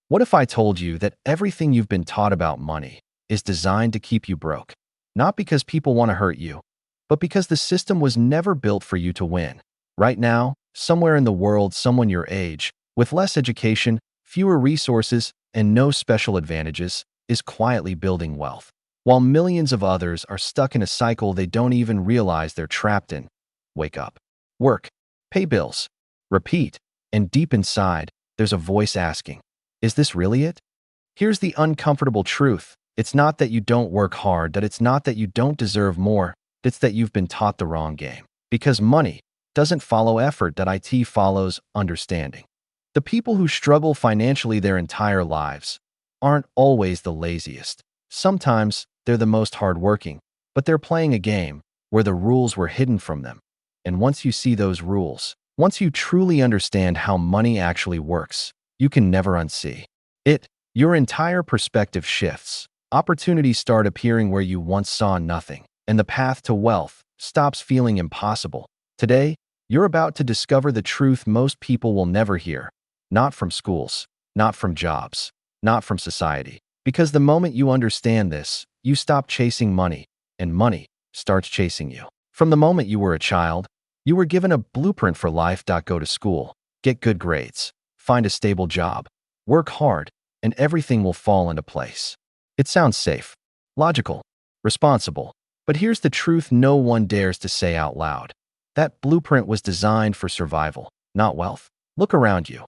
What if I told you that everything you've been taught about money is designed to keep you broke? Not because people want to hurt you, but because the system was never built for you to win. Right now, somewhere in the world, someone your age, with less education, fewer resources, and no special advantages, is quietly building wealth, while millions of others are stuck in a cycle they don't even realize they're trapped in. Wake up, work, pay bills, repeat, and deep inside, there's a voice asking, is this really it? Here's the uncomfortable truth. It's not that you don't work hard, that it's not that you don't deserve more, it's that you've been taught the wrong game. Because money doesn't follow effort, that IT follows understanding. The people who struggle financially their entire lives aren't always the laziest. Sometimes they're the most hardworking, but they're playing a game where the rules were hidden from them. And once you see those rules, once you truly understand how money actually works, you can never unsee it. Your entire perspective shifts. Opportunities start appearing where you once saw nothing, and the path to wealth stops feeling impossible. Today, you're about to discover the truth most people will never hear. Not from schools, not from jobs, not from society. Because the moment you understand this, you stop chasing money, and money starts chasing you. From the moment you were a child, you were given a blueprint for life. Go to school, get good grades, find a stable job, work hard, and everything will fall into place. It sounds safe, logical, responsible, but here's the truth no one dares to say out loud. That blueprint was designed for survival, not wealth. Look around you.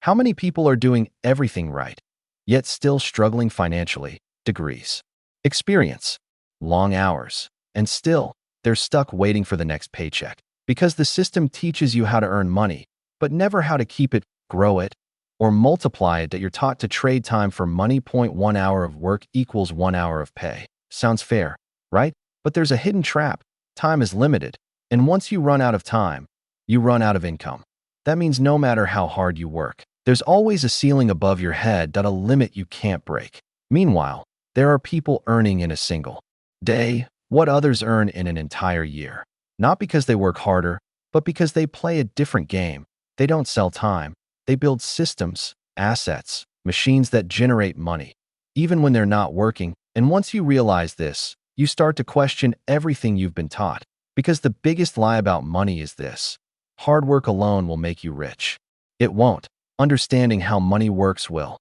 How many people are doing everything right, yet still struggling financially? Degrees, experience, long hours, and still, they're stuck waiting for the next paycheck. Because the system teaches you how to earn money, but never how to keep it, grow it, or multiply it. That you're taught to trade time for money. 1 hour of work equals 1 hour of pay. Sounds fair, right? But there's a hidden trap. Time is limited, and once you run out of time, you run out of income. That means no matter how hard you work, there's always a ceiling above your head, that a limit you can't break. Meanwhile, there are people earning in a single day what others earn in an entire year. Not because they work harder, but because they play a different game. They don't sell time. They build systems, assets, machines that generate money, even when they're not working. And once you realize this, you start to question everything you've been taught. Because the biggest lie about money is this: hard work alone will make you rich. It won't. Understanding how money works will.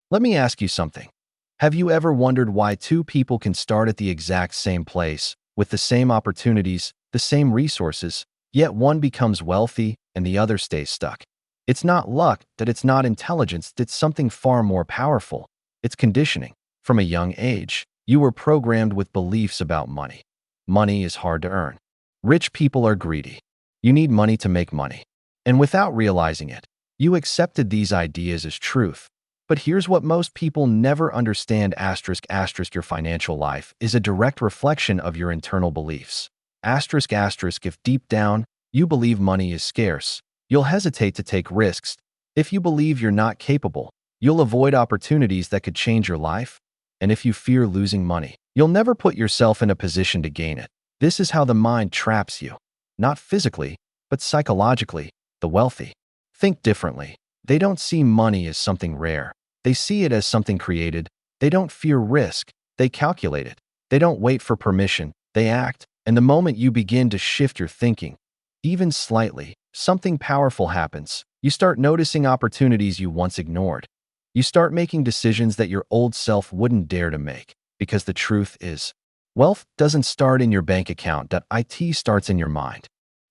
Let me ask you something. Have you ever wondered why two people can start at the exact same place, with the same opportunities, the same resources, yet one becomes wealthy and the other stays stuck? It's not luck, that it's not intelligence, it's something far more powerful. It's conditioning. From a young age, you were programmed with beliefs about money. Money is hard to earn. Rich people are greedy. You need money to make money. And without realizing it, you accepted these ideas as truth. But here's what most people never understand: your financial life is a direct reflection of your internal beliefs. If deep down you believe money is scarce, you'll hesitate to take risks. If you believe you're not capable, you'll avoid opportunities that could change your life. And if you fear losing money, you'll never put yourself in a position to gain it. This is how the mind traps you. Not physically, but psychologically. The wealthy think differently. They don't see money as something rare. They see it as something created. They don't fear risk. They calculate it. They don't wait for permission. They act. And the moment you begin to shift your thinking, even slightly, something powerful happens. You start noticing opportunities you once ignored. You start making decisions that your old self wouldn't dare to make. Because the truth is, wealth doesn't start in your bank account. It starts in your mind.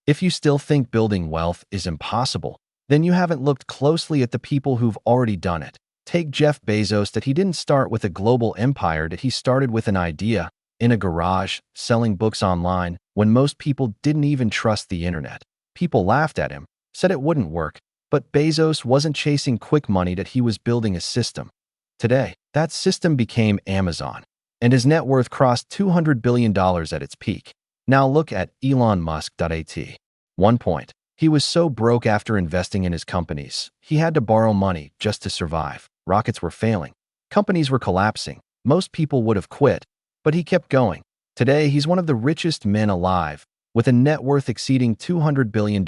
If you still think building wealth is impossible, then you haven't looked closely at the people who've already done it. Take Jeff Bezos. That he didn't start with a global empire. That he started with an idea in a garage, selling books online, when most people didn't even trust the internet. People laughed at him, said it wouldn't work. But Bezos wasn't chasing quick money. That he was building a system. Today, that system became Amazon, and his net worth crossed $200 billion at its peak. Now look at Elon Musk. At one point, he was so broke after investing in his companies, he had to borrow money just to survive. Rockets were failing. Companies were collapsing. Most people would have quit, but he kept going. Today, he's one of the richest men alive, with a net worth exceeding $200 billion.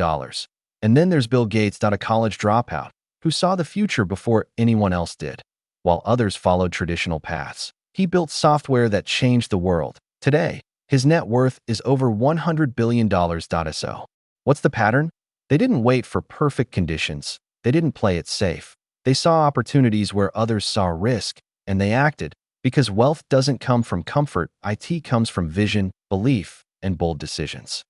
And then there's Bill Gates. A college dropout, who saw the future before anyone else did. while others followed traditional paths. He built software that changed the world. Today, his net worth is over $100 billion. So, what's the pattern? They didn't wait for perfect conditions. They didn't play it safe. They saw opportunities where others saw risk, and they acted. Because wealth doesn't come from comfort, it comes from vision, belief, and bold decisions.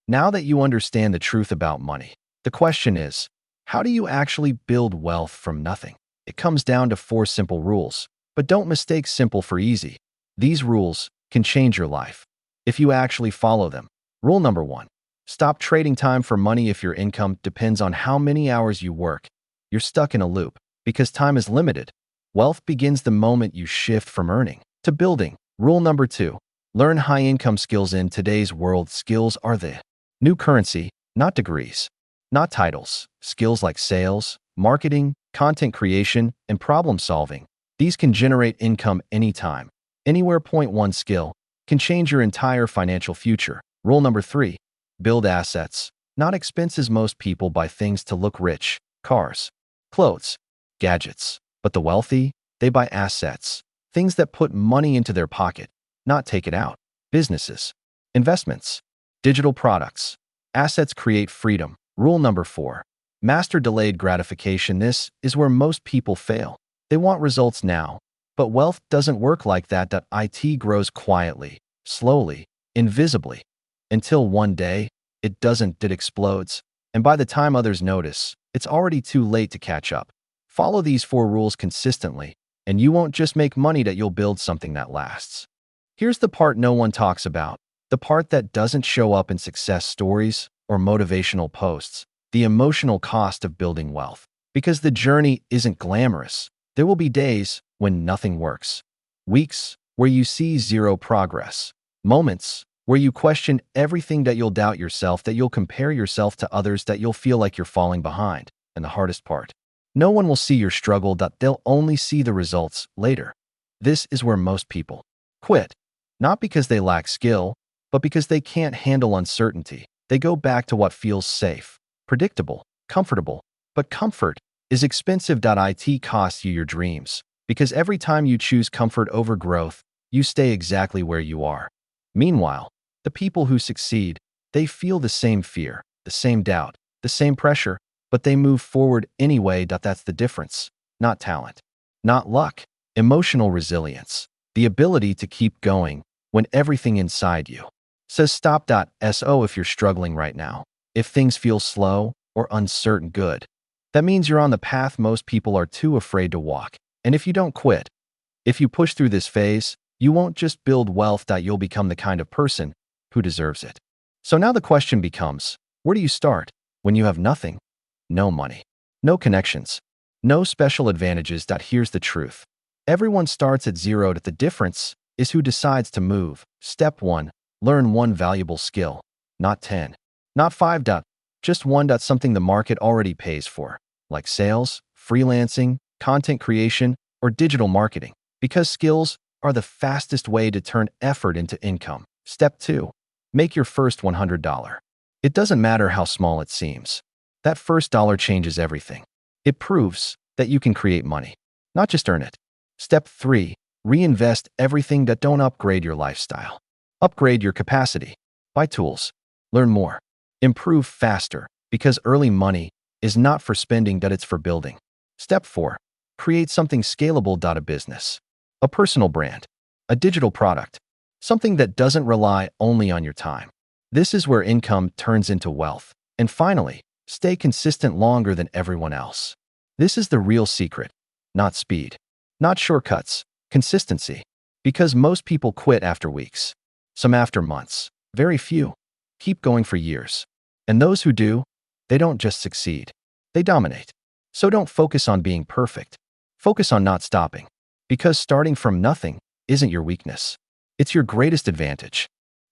Now that you understand the truth about money, the question is, how do you actually build wealth from nothing? It comes down to 4 simple rules, but don't mistake simple for easy. These rules can change your life if you actually follow them. Rule number 1. Stop trading time for money. If your income depends on how many hours you work, you're stuck in a loop because time is limited. Wealth begins the moment you shift from earning to building. Rule number 2. Learn high-income skills. In today's world, skills are the new currency, not degrees, not titles. Skills like sales, marketing, content creation, and problem solving. These can generate income anytime, anywhere. Point 1 skill can change your entire financial future. Rule number 3. Build assets, not expenses. Most people buy things to look rich, cars, clothes, gadgets. But the wealthy, they buy assets, things that put money into their pocket, not take it out. Businesses, investments, digital products. Assets create freedom. Rule number 4. Master delayed gratification. This is where most people fail. They want results now, but wealth doesn't work like that. It grows quietly, slowly, invisibly, until one day, it explodes. And by the time others notice, it's already too late to catch up. Follow these 4 rules consistently, and you won't just make money, you'll build something that lasts. Here's the part no one talks about, the part that doesn't show up in success stories or motivational posts, the emotional cost of building wealth. Because the journey isn't glamorous. There will be days when nothing works, weeks where you see zero progress, moments where you question everything, that you'll doubt yourself, that you'll compare yourself to others, that you'll feel like you're falling behind. And the hardest part, no one will see your struggle, they'll only see the results later. This is where most people quit, not because they lack skill, but because they can't handle uncertainty. They go back to what feels safe, predictable, comfortable. But comfort is expensive. It costs you your dreams, because every time you choose comfort over growth, you stay exactly where you are. Meanwhile, the people who succeed, they feel the same fear, the same doubt, the same pressure, but they move forward anyway. That's the difference. Not talent, not luck, emotional resilience, the ability to keep going when everything inside you says stop. So if you're struggling right now, if things feel slow or uncertain, good. That means you're on the path most people are too afraid to walk. And if you don't quit, if you push through this phase, you won't just build wealth, you'll become the kind of person who deserves it. So now the question becomes, where do you start when you have nothing? No money, no connections, no special advantages. Here's the truth. Everyone starts at zero. The difference is who decides to move. Step 1. Learn one valuable skill. Not 10, not 5. Just one. Something the market already pays for, like sales, freelancing, content creation, or digital marketing. Because skills are the fastest way to turn effort into income. Step 2. Make your first $100. It doesn't matter how small it seems. That first dollar changes everything. It proves that you can create money, not just earn it. Step 3. Reinvest everything. Don't upgrade your lifestyle. Upgrade your capacity. Buy tools. Learn more. Improve faster, because early money is not for spending, it's for building. Step 4. Create something scalable. A business, a personal brand, a digital product, something that doesn't rely only on your time. This is where income turns into wealth. And finally, stay consistent longer than everyone else. This is the real secret, not speed, not shortcuts, consistency. Because most people quit after weeks, some after months, very few keep going for years. And those who do, they don't just succeed, they dominate. So don't focus on being perfect. Focus on not stopping. Because starting from nothing isn't your weakness. It's your greatest advantage.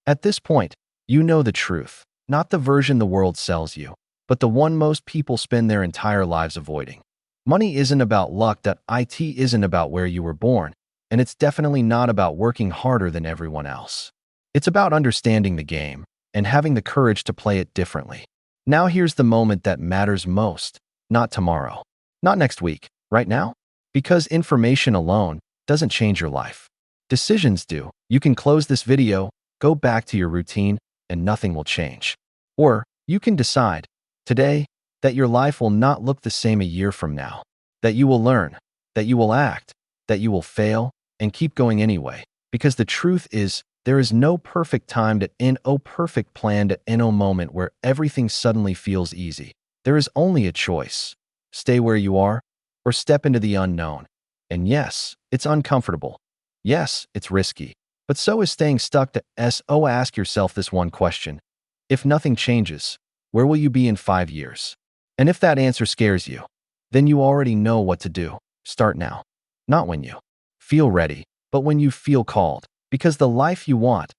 At this point, you know the truth, not the version the world sells you, but the one most people spend their entire lives avoiding. Money isn't about luck. It isn't about where you were born, and it's definitely not about working harder than everyone else. It's about understanding the game and having the courage to play it differently. Now here's the moment that matters most. Not tomorrow, not next week, right now. Because information alone doesn't change your life. Decisions do. You can close this video, go back to your routine, and nothing will change. Or you can decide today that your life will not look the same a year from now, that you will learn, that you will act, that you will fail, and keep going anyway. Because the truth is, there is no perfect time to perfect plan to moment where everything suddenly feels easy. There is only a choice. Stay where you are or step into the unknown. And yes, it's uncomfortable. Yes, it's risky. But so is staying stuck to ask yourself this one question. If nothing changes, where will you be in 5 years? And if that answer scares you, then you already know what to do. Start now. Not when you feel ready, but when you feel called. Because the life you want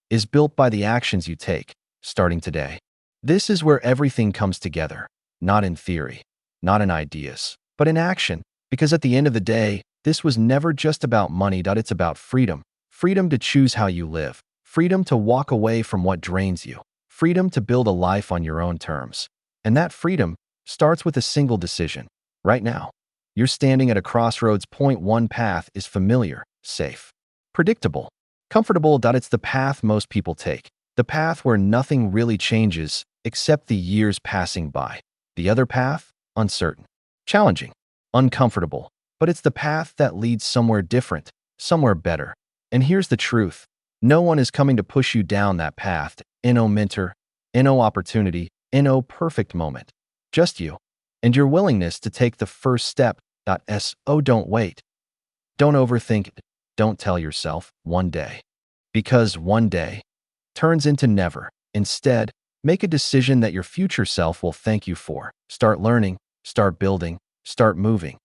is built by the actions you take, starting today. This is where everything comes together, not in theory, not in ideas, but in action. Because at the end of the day, this was never just about money. It's about freedom. Freedom to choose how you live. Freedom to walk away from what drains you. Freedom to build a life on your own terms. And that freedom starts with a single decision. Right now, you're standing at a crossroads. Point one path is familiar, safe, predictable, comfortable. It's the path most people take. The path where nothing really changes except the years passing by. The other path, uncertain, challenging, uncomfortable. But it's the path that leads somewhere different, somewhere better. And here's the truth. No one is coming to push you down that path. No mentor, no opportunity, no perfect moment. Just you and your willingness to take the first step. Don't wait. Don't overthink it. Don't tell yourself one day. Because one day turns into never. Instead, make a decision that your future self will thank you for. Start learning, start building, start moving.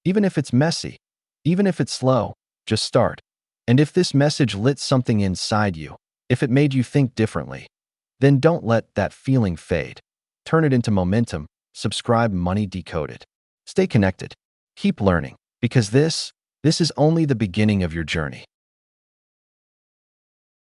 Even if it's messy, even if it's slow, just start. And if this message lit something inside you, if it made you think differently, then don't let that feeling fade. Turn it into momentum. Subscribe Money Decoded. Stay connected. Keep learning, because this is only the beginning of your journey.